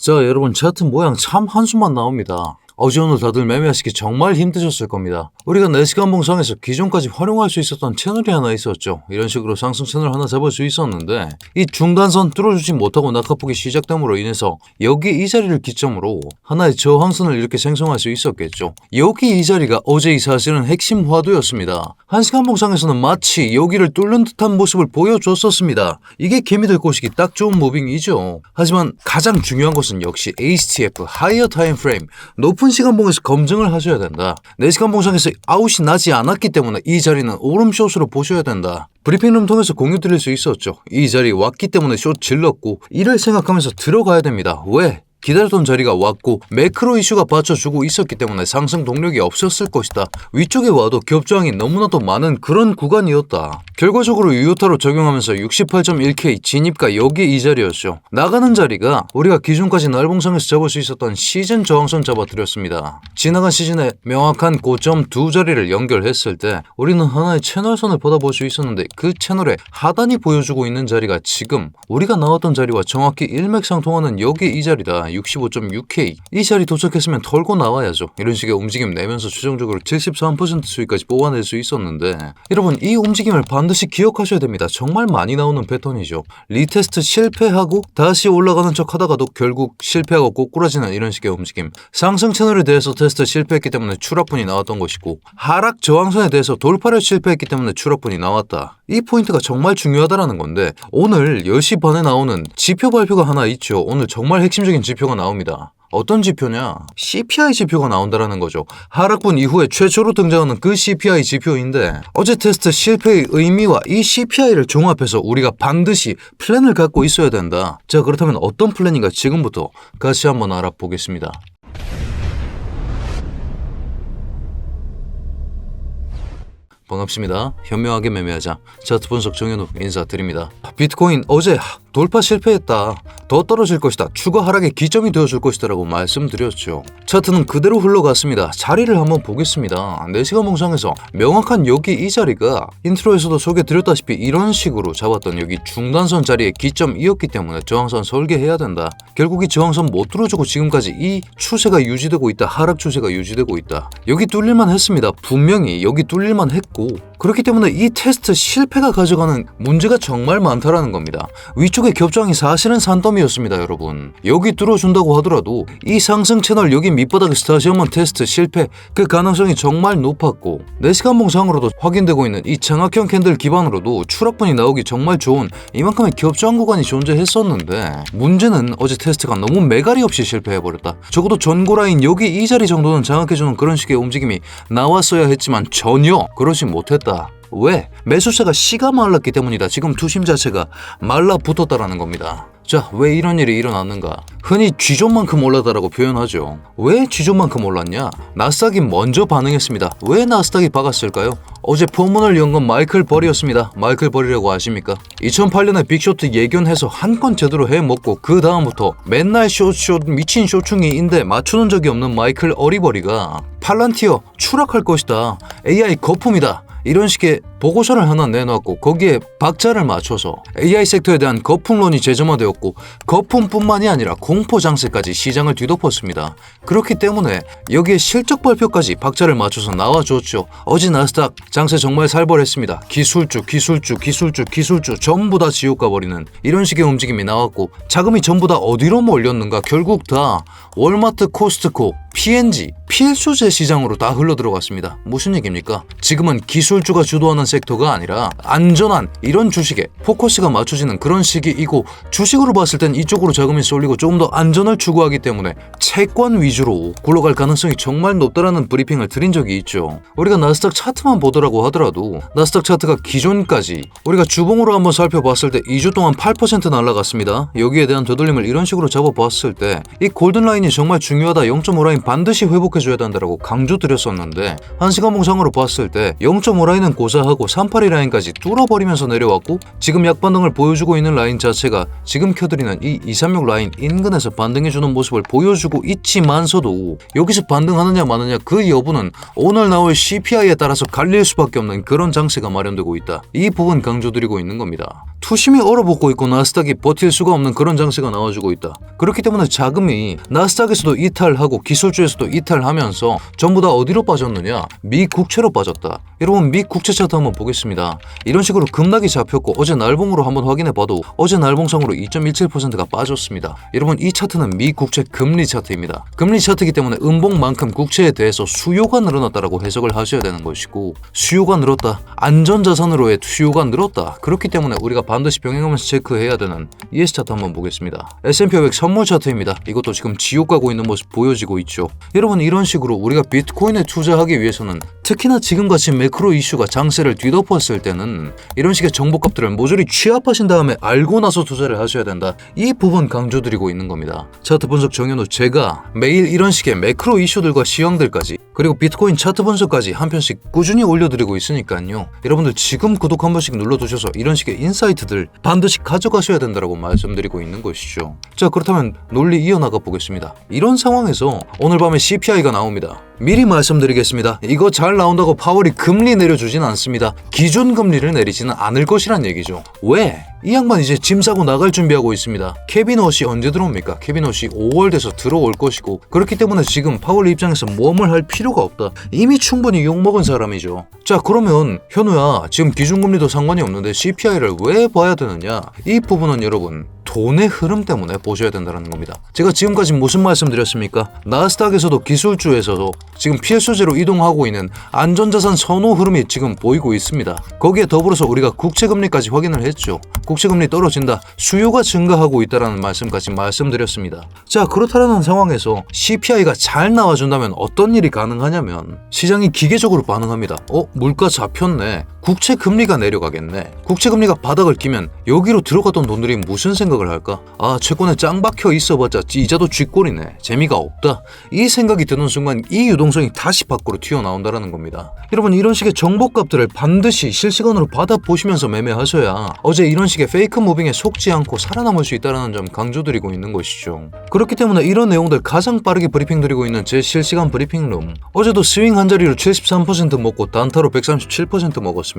자, 여러분 차트 모양 참 한숨만 나옵니다. 어제 오늘 다들 매매하시기 정말 힘드셨을 겁니다. 우리가 4시간 봉상에서 기존까지 활용할 수 있었던 채널이 하나 있었죠. 이런 식으로 상승 채널 하나 잡을 수 있었는데 이 중간선 뚫어주지 못하고 낙하폭이 시작됨으로 인해서 여기 이 자리를 기점으로 하나의 저항선을 이렇게 생성할 수 있었겠죠. 여기 이 자리가 어제 이 사실은 핵심 화두였습니다. 1시간 봉상에서는 마치 여기를 뚫는 듯한 모습을 보여줬었습니다. 이게 개미들 꼬시기 딱 좋은 무빙이죠. 하지만 가장 중요한 것은 역시 HTF, 하이어 타임 프레임, 높은 시간봉에서 검증을 하셔야 된다. 4시간 봉상에서 아웃이 나지 않았기 때문에 이 자리는 오름숏으로 보셔야 된다. 브리핑룸 통해서 공유 드릴 수 있었죠. 이 자리 왔기 때문에 숏 질렀고 이를 생각하면서 들어가야 됩니다. 왜? 기다렸던 자리가 왔고 매크로 이슈가 받쳐주고 있었기 때문에 상승 동력이 없었을 것이다. 위쪽에 와도 겹저항이 너무나도 많은 그런 구간이었다. 결과적으로 유효타로 적용하면서 68.1K 진입가 여기 이 자리였죠. 나가는 자리가 우리가 기존까지 날봉상에서 잡을 수 있었던 시즌 저항선 잡아드렸습니다. 지나간 시즌에 명확한 고점 두 자리를 연결했을 때 우리는 하나의 채널선을 받아볼 수 있었는데 그 채널의 하단이 보여주고 있는 자리가 지금 우리가 나왔던 자리와 정확히 일맥상통하는 여기 이 자리다. 65.6K 이 자리 도착했으면 털고 나와야죠. 이런 식의 움직임 내면서 최종적으로 73% 수익까지 뽑아낼 수 있었는데 여러분 이 움직임을 반드시 기억하셔야 됩니다. 정말 많이 나오는 패턴이죠. 리테스트 실패하고 다시 올라가는 척 하다가도 결국 실패하고 꼬꾸라지는 이런 식의 움직임. 상승 채널에 대해서 테스트 실패했기 때문에 추락분이 나왔던 것이고 하락 저항선에 대해서 돌파를 실패했기 때문에 추락분이 나왔다. 이 포인트가 정말 중요하다라는 건데 오늘 10시 반에 나오는 지표 발표가 하나 있죠. 오늘 정말 핵심적인 지표가 나옵니다. 어떤 지표냐? CPI 지표가 나온다라는 거죠. 하락분 이후에 최초로 등장하는 그 CPI 지표인데 어제 테스트 실패의 의미와 이 CPI를 종합해서 우리가 반드시 플랜을 갖고 있어야 된다. 자, 그렇다면 어떤 플랜인가 지금부터 같이 한번 알아보겠습니다. 반갑습니다. 현명하게 매매하자. 차트 분석 정현욱 인사드립니다. 비트코인 어제 돌파 실패했다. 더 떨어질 것이다. 추가 하락의 기점이 되어줄 것이다 라고 말씀드렸죠. 차트는 그대로 흘러갔습니다. 자리를 한번 보겠습니다. 4시간 봉상에서 명확한 여기 이 자리가 인트로에서도 소개드렸다시피 이런 식으로 잡았던 여기 중단선 자리의 기점이었기 때문에 저항선 설계해야 된다. 결국 이 저항선 못 뚫어주고 지금까지 이 추세가 유지되고 있다. 하락 추세가 유지되고 있다. 여기 뚫릴만 했습니다. 분명히 여기 뚫릴만 했고 그렇기 때문에 이 테스트 실패가 가져가는 문제가 정말 많다라는 겁니다. 위쪽의 겹저항이 사실은 산더미였습니다, 여러분. 여기 뚫어준다고 하더라도 이 상승 채널 여기 밑바닥에서 다시 한번 테스트 실패 그 가능성이 정말 높았고 4시간 봉상으로도 확인되고 있는 이 장악형 캔들 기반으로도 추락분이 나오기 정말 좋은 이만큼의 겹저항 구간이 존재했었는데 문제는 어제 테스트가 너무 매갈이 없이 실패해버렸다. 적어도 전고라인 여기 이 자리 정도는 장악해주는 그런 식의 움직임이 나왔어야 했지만 전혀 그러지 못했다. 왜? 매수세가 씨가 말랐기 때문이다. 지금 투심 자체가 말라붙었다라는 겁니다. 자, 왜 이런 일이 일어났는가? 흔히 쥐존만큼 올랐다라고 표현하죠. 왜 쥐존만큼 올랐냐? 나스닥이 먼저 반응했습니다. 왜 나스닥이 박았을까요? 어제 포문을 연 건 마이클 버리였습니다. 마이클 버리라고 아십니까? 2008년에 빅쇼트 예견해서 한 건 제대로 해먹고 그 다음부터 맨날 숏 미친 쇼충이인데 맞추는 적이 없는 마이클 어리버리가 팔란티어 추락할 것이다. AI 거품이다. 이런 식의 보고서를 하나 내놨고 거기에 박자를 맞춰서 AI 섹터에 대한 거품론이 재점화되었고 거품뿐만이 아니라 공포 장세까지 시장을 뒤덮었습니다. 그렇기 때문에 여기에 실적 발표까지 박자를 맞춰서 나와줬죠. 어제 나스닥 장세 정말 살벌했습니다. 기술주 전부 다 지옥 가버리는 이런 식의 움직임이 나왔고 자금이 전부 다 어디로 몰렸는가? 결국 다 월마트, 코스트코, P&G, 필수재 시장으로 다 흘러들어갔습니다. 무슨 얘기입니까? 지금은 기술주가 주도하는 섹터가 아니라 안전한 이런 주식에 포커스가 맞춰지는 그런 시기이고 주식으로 봤을 땐 이쪽으로 자금이 쏠리고 조금 더 안전을 추구하기 때문에 채권 위주로 굴러갈 가능성이 정말 높다라는 브리핑을 드린 적이 있죠. 우리가 나스닥 차트만 보더라고 하더라도 나스닥 차트가 기존까지 우리가 주봉으로 한번 살펴봤을 때 2주 동안 8% 날아갔습니다. 여기에 대한 되돌림을 이런 식으로 잡아봤을 때 이 골든라인이 정말 중요하다. 0.5라인 반드시 회복해줘야 된다고 강조드렸었는데 한시간봉상으로 봤을 때 0.5 라인은 고사하고 38이 라인까지 뚫어버리면서 내려왔고 지금 약반등을 보여주고 있는 라인 자체가 지금 켜드리는 이 236 라인 인근에서 반등해주는 모습을 보여주고 있지만서도 여기서 반등하느냐 마느냐 그 여부는 오늘 나올 CPI에 따라서 갈릴 수밖에 없는 그런 장세가 마련되고 있다. 이 부분 강조드리고 있는 겁니다. 투심이 얼어붙고 있고 나스닥이 버틸 수가 없는 그런 장세가 나와주고 있다. 그렇기 때문에 자금이 나스닥에서도 이탈하고 기술주에서도 이탈하면서 전부 다 어디로 빠졌느냐? 미 국채로 빠졌다. 여러분 미 국채 차트 한번 보겠습니다. 이런 식으로 급락이 잡혔고 어제 날봉으로 한번 확인해봐도 어제 날봉상으로 2.17%가 빠졌습니다. 여러분 이 차트는 미 국채 금리 차트입니다. 금리 차트이기 때문에 음봉만큼 국채에 대해서 수요가 늘어났다라고 해석을 하셔야 되는 것이고 수요가 늘었다. 안전자산으로의 수요가 늘었다. 그렇기 때문에 우리가 반드시 병행하면서 체크해야 되는 ES 차트 한번 보겠습니다. S&P 500 선물 차트입니다. 이것도 지금 지옥 가고 있는 모습 보여지고 있죠. 여러분 이런 식으로 우리가 비트코인에 투자하기 위해서는 특히나 지금같이 매크로 이슈가 장세를 뒤덮었을 때는 이런 식의 정보값들을 모조리 취합하신 다음에 알고 나서 투자를 하셔야 된다. 이 부분 강조드리고 있는 겁니다. 차트 분석 정현우 제가 매일 이런 식의 매크로 이슈들과 시황들까지 그리고 비트코인 차트 분석까지 한 편씩 꾸준히 올려드리고 있으니까요. 여러분들 지금 구독 한 번씩 눌러두셔서 이런 식의 인사이트들 반드시 가져가셔야 된다고 말씀드리고 있는 것이죠. 자 그렇다면 논리 이어나가 보겠습니다. 이런 상황에서 오늘 밤에 CPI가 나옵니다. 미리 말씀드리겠습니다. 이거 잘 나온다고 파월이 금리 내려주진 않습니다. 기준금리를 내리지는 않을 것이란 얘기죠. 왜? 이 양반 이제 짐 싸고 나갈 준비하고 있습니다. 케빈 옷이 언제 들어옵니까? 케빈 옷이 5월 돼서 들어올 것이고 그렇기 때문에 지금 파월 입장에서 모험을 할 필요가 없다. 이미 충분히 욕먹은 사람이죠. 자 그러면 현우야 지금 기준금리도 상관이 없는데 CPI를 왜 봐야 되느냐? 이 부분은 여러분 돈의 흐름 때문에 보셔야 된다는 겁니다. 제가 지금까지 무슨 말씀 드렸습니까? 나스닥에서도 기술주에서도 지금 필수제로 이동하고 있는 안전자산 선호 흐름이 지금 보이고 있습니다. 거기에 더불어서 우리가 국채금리까지 확인을 했죠. 국채금리 떨어진다. 수요가 증가하고 있다는 말씀까지 말씀드렸습니다. 자 그렇다는 상황에서 CPI가 잘 나와준다면 어떤 일이 가능하냐면 시장이 기계적으로 반응합니다. 물가 잡혔네. 국채금리가 내려가겠네. 국채금리가 바닥을 끼면 여기로 들어갔던 돈들이 무슨 생각을 할까? 채권에 짱 박혀 있어봤자 이자도 쥐꼬리네. 재미가 없다. 이 생각이 드는 순간 이 유동성이 다시 밖으로 튀어나온다는 겁니다. 여러분 이런 식의 정보값들을 반드시 실시간으로 받아보시면서 매매하셔야 어제 이런 식의 페이크 무빙에 속지 않고 살아남을 수 있다는 점 강조드리고 있는 것이죠. 그렇기 때문에 이런 내용들 가장 빠르게 브리핑 드리고 있는 제 실시간 브리핑룸 어제도 스윙 한 자리로 73% 먹고 단타로 137% 먹었습니다.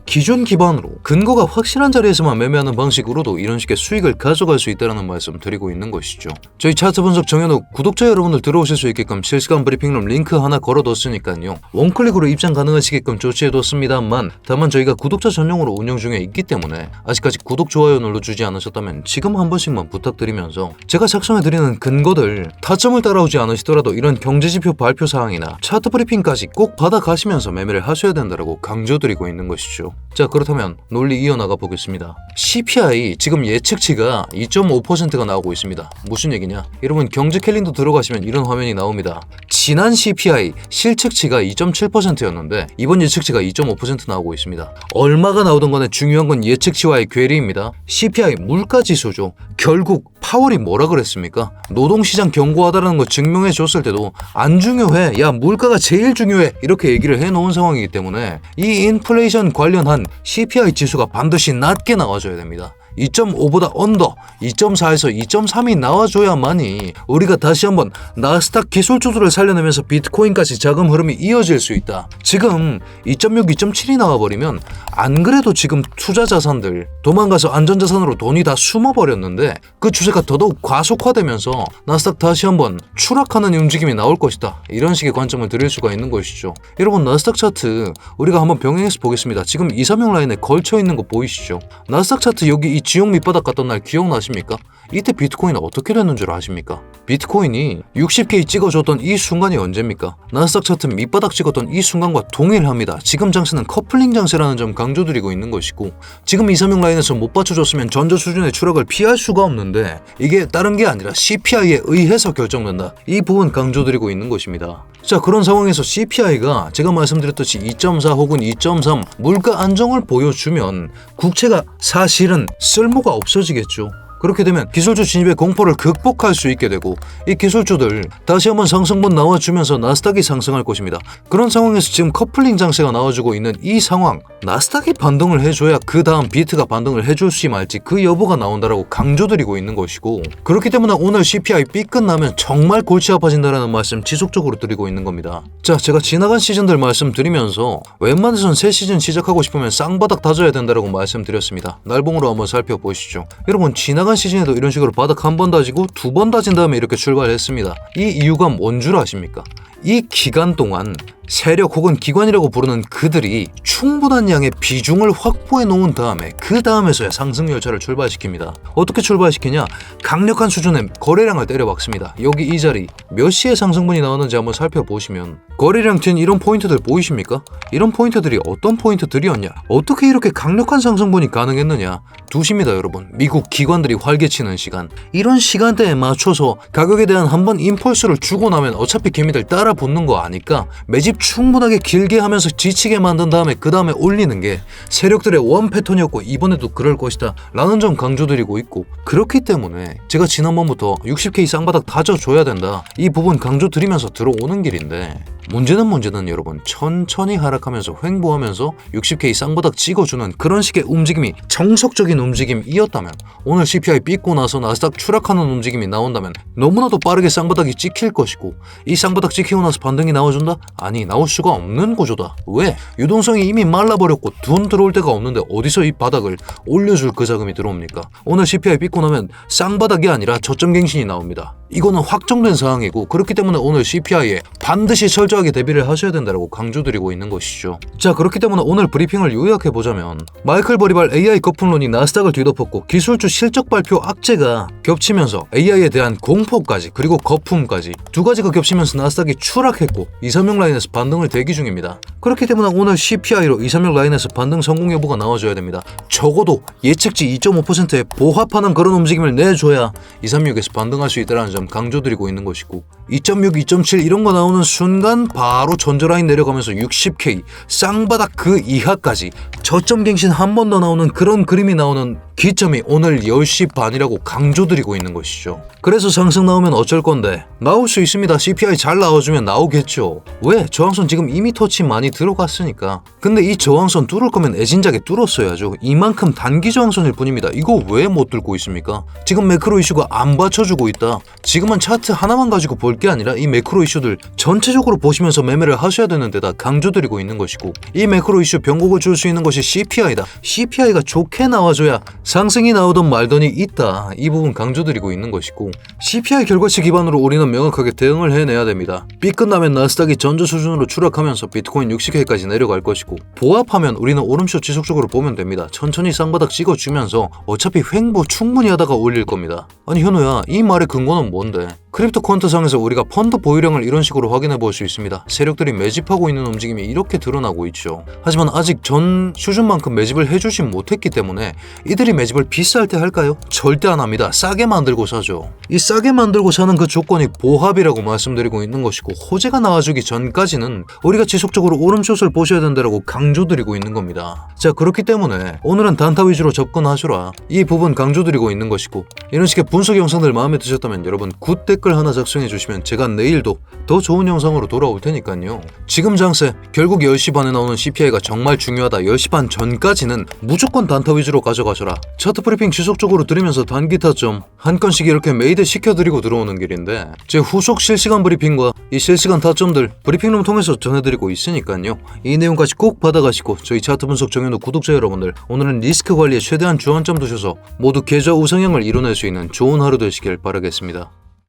기존 기반으로 근거가 확실한 자리에서만 매매하는 방식으로도 이런 식의 수익을 가져갈 수 있다는 말씀 드리고 있는 것이죠. 저희 차트 분석 정현우 구독자 여러분들 들어오실 수 있게끔 실시간 브리핑룸 링크 하나 걸어뒀으니까요. 원클릭으로 입장 가능하시게끔 조치해뒀습니다만 다만 저희가 구독자 전용으로 운영 중에 있기 때문에 아직까지 구독, 좋아요 눌러주지 않으셨다면 지금 한 번씩만 부탁드리면서 제가 작성해드리는 근거들 타점을 따라오지 않으시더라도 이런 경제지표 발표 사항이나 차트 브리핑까지 꼭 받아가시면서 매매를 하셔야 된다고 강조드리고 있는 것이죠. 자 그렇다면 논리 이어나가 보겠습니다. CPI 지금 예측치가 2.5%가 나오고 있습니다. 무슨 얘기냐? 여러분 경제 캘린더 들어가시면 이런 화면이 나옵니다. 지난 CPI 실측치가 2.7%였는데 이번 예측치가 2.5% 나오고 있습니다. 얼마가 나오던 간에 중요한 건 예측치와의 괴리입니다. CPI 물가지수죠. 결국 파월이 뭐라 그랬습니까? 노동시장 견고하다는 거 증명해 줬을 때도 안 중요해. 야 물가가 제일 중요해. 이렇게 얘기를 해놓은 상황이기 때문에 이 인플레이션 관련한 CPI 지수가 반드시 낮게 나와줘야 됩니다. 2.5보다 언더, 2.4에서 2.3이 나와줘야만이 우리가 다시 한번 나스닥 기술주들을 살려내면서 비트코인까지 자금 흐름이 이어질 수 있다. 지금 2.6, 2.7이 나와버리면 안 그래도 지금 투자 자산들 도망가서 안전자산으로 돈이 다 숨어버렸는데 그 추세가 더더욱 과속화되면서 나스닥 다시 한번 추락하는 움직임이 나올 것이다. 이런 식의 관점을 드릴 수가 있는 것이죠. 여러분 나스닥 차트 우리가 한번 병행해서 보겠습니다. 지금 236 라인에 걸쳐있는 거 보이시죠? 나스닥 차트 여기 이 지옥 밑바닥 갔던 날 기억나십니까? 이때 비트코인 어떻게 됐는 줄 아십니까? 비트코인이 60K 찍어줬던 이 순간이 언제입니까? 나스닥 차트 밑바닥 찍었던 이 순간과 동일합니다. 지금 장세는 커플링 장세라는 점 강조드리고 있는 것이고 지금 236 라인에서 못 받쳐줬으면 전저 수준의 추락을 피할 수가 없는데 이게 다른 게 아니라 CPI에 의해서 결정된다. 이 부분 강조드리고 있는 것입니다. 자 그런 상황에서 CPI가 제가 말씀드렸듯이 2.4 혹은 2.3 물가 안정을 보여주면 국채가 사실은 쓸모가 없어지겠죠. 그렇게 되면 기술주 진입의 공포를 극복할 수 있게 되고 이 기술주들 다시 한번 상승분 나와주면서 나스닥이 상승할 것입니다. 그런 상황에서 지금 커플링 장세가 나와주고 있는 이 상황, 나스닥이 반등을 해줘야 그 다음 비트가 반등을 해줄지 말지 그 여부가 나온다라고 강조드리고 있는 것이고, 그렇기 때문에 오늘 CPI 삐끗 나면 정말 골치 아파진다라는 말씀 지속적으로 드리고 있는 겁니다. 자, 제가 지나간 시즌들 말씀드리면서 웬만해선 새 시즌 시작하고 싶으면 쌍바닥 다져야 된다라고 말씀드렸습니다. 날봉으로 한번 살펴보시죠. 여러분, 지나간 시즌에도 이런 식으로 바닥 한 번 다지고 두 번 다진 다음에 이렇게 출발했습니다. 이 이유가 뭔 줄 아십니까? 이 기간 동안 세력 혹은 기관이라고 부르는 그들이 충분한 양의 비중을 확보해 놓은 다음에 그 다음에서야 상승 열차를 출발시킵니다. 어떻게 출발시키냐? 강력한 수준의 거래량을 때려박습니다. 여기 이 자리 몇 시에 상승분이 나왔는지 한번 살펴보시면 거래량 튄 이런 포인트들 보이십니까? 이런 포인트들이 어떤 포인트들이었냐? 어떻게 이렇게 강력한 상승분이 가능했느냐? 2시입니다 여러분. 미국 기관들이 활개치는 시간. 이런 시간대에 맞춰서 가격에 대한 한번 임펄스를 주고 나면 어차피 개미들 따라 붙는 거 아니까 매집 충분하게 길게 하면서 지치게 만든 다음에 그 다음에 올리는 게 세력들의 원 패턴이었고 이번에도 그럴 것이다 라는 점 강조드리고 있고, 그렇기 때문에 제가 지난번부터 60K 쌍바닥 다져줘야 된다 이 부분 강조드리면서 들어오는 길인데, 문제는 여러분 천천히 하락하면서 횡보하면서 60K 쌍바닥 찍어주는 그런 식의 움직임이 정석적인 움직임이었다면, 오늘 CPI 삐고 나서 나스닥 추락하는 움직임이 나온다면 너무나도 빠르게 쌍바닥이 찍힐 것이고, 이 쌍바닥 찍히고 나서 반등이 나와준다? 아니, 나올 수가 없는 구조다. 왜? 유동성이 이미 말라버렸고 돈 들어올 데가 없는데 어디서 이 바닥을 올려줄 그 자금이 들어옵니까? 오늘 CPI 삐고 나면 쌍바닥이 아니라 저점 갱신이 나옵니다. 이거는 확정된 사항이고, 그렇기 때문에 오늘 CPI에 반드시 철저하게 대비를 하셔야 된다고 강조드리고 있는 것이죠. 자, 그렇기 때문에 오늘 브리핑을 요약해보자면, 마이클 버리발 AI 거품론이 나스닥을 뒤덮었고 기술주 실적 발표 악재가 겹치면서 AI에 대한 공포까지 그리고 거품까지 두 가지가 겹치면서 나스닥이 추락했고 236 라인에서 반등을 대기 중입니다. 그렇기 때문에 오늘 CPI로 236 라인에서 반등 성공 여부가 나와줘야 됩니다. 적어도 예측치 2.5%에 보합하는 그런 움직임을 내줘야 236에서 반등할 수 있다는 점 강조드리고 있는 것이고, 2.6, 2.7 이런 거 나오는 순간 바로 전저라인 내려가면서 60K 쌍바닥 그 이하까지 저점 갱신 한 번 더 나오는 그런 그림이 나오는 기점이 오늘 10시 반이라고 강조드리고 있는 것이죠. 그래서 상승 나오면 어쩔 건데? 나올 수 있습니다. CPI 잘 나와주면 나오겠죠. 왜? 저항선 지금 이미 터치 많이 들어갔으니까. 근데 이 저항선 뚫을 거면 애진작에 뚫었어야죠. 이만큼 단기 저항선일 뿐입니다. 이거 왜 못 뚫고 있습니까? 지금 매크로 이슈가 안 받쳐주고 있다. 지금은 차트 하나만 가지고 볼 게 아니라 이 매크로 이슈들 전체적으로 보시면서 매매를 하셔야 되는 데다 강조드리고 있는 것이고, 이 매크로 이슈 변곡을 줄 수 있는 것이 CPI다. CPI가 좋게 나와줘야 상승이 나오던 말더니 있다. 이 부분 강조드리고 있는 것이고, CPI 결과치 기반으로 우리는 명확하게 대응을 해내야 됩니다. 삐 끝나면 나스닥이 전저 수준으로 추락하면서 비트코인 60K까지 내려갈 것이고, 보합하면 우리는 오름쇼 지속적으로 보면 됩니다. 천천히 쌍바닥 찍어주면서 어차피 횡보 충분히 하다가 올릴 겁니다. 아니 현우야, 이 말의 근거는 뭔데? 크립토 퀀트상에서 우리가 펀드 보유량을 이런 식으로 확인해 볼 수 있습니다. 세력들이 매집하고 있는 움직임이 이렇게 드러나고 있죠. 하지만 아직 전 수준만큼 매집을 해주진 못했기 때문에 이들이 매집을 비쌀 때 할까요? 절대 안 합니다. 싸게 만들고 사죠. 이 싸게 만들고 사는 그 조건이 보합이라고 말씀드리고 있는 것이고, 호재가 나와주기 전까지는 우리가 지속적으로 오름숏을 보셔야 된다고 강조드리고 있는 겁니다. 자, 그렇기 때문에 오늘은 단타 위주로 접근하시라 이 부분 강조드리고 있는 것이고, 이런 식의 분석 영상들 마음에 드셨다면 여러분 굿 댓글 하나 작성해 주시면 제가 내일도 더 좋은 영상으로 돌아올 테니까요. 지금 장세 결국 10시 반에 나오는 CPI가 정말 중요하다. 10시 반 전까지는 무조건 단타 위주로 가져가셔라. 차트 브리핑 지속적으로 들으면서 단기 타점 한 건씩 이렇게 메이드 시켜드리고 들어오는 길인데, 제 후속 실시간 브리핑과 이 실시간 타점들 브리핑룸 통해서 전해드리고 있으니까요. 이 내용까지 꼭 받아가시고 저희 차트 분석 정현우 구독자 여러분들, 오늘은 리스크 관리에 최대한 주안점 두셔서 모두 계좌 우상향을 이뤄낼 수 있는 좋은 하루 되시길 바라겠습니다.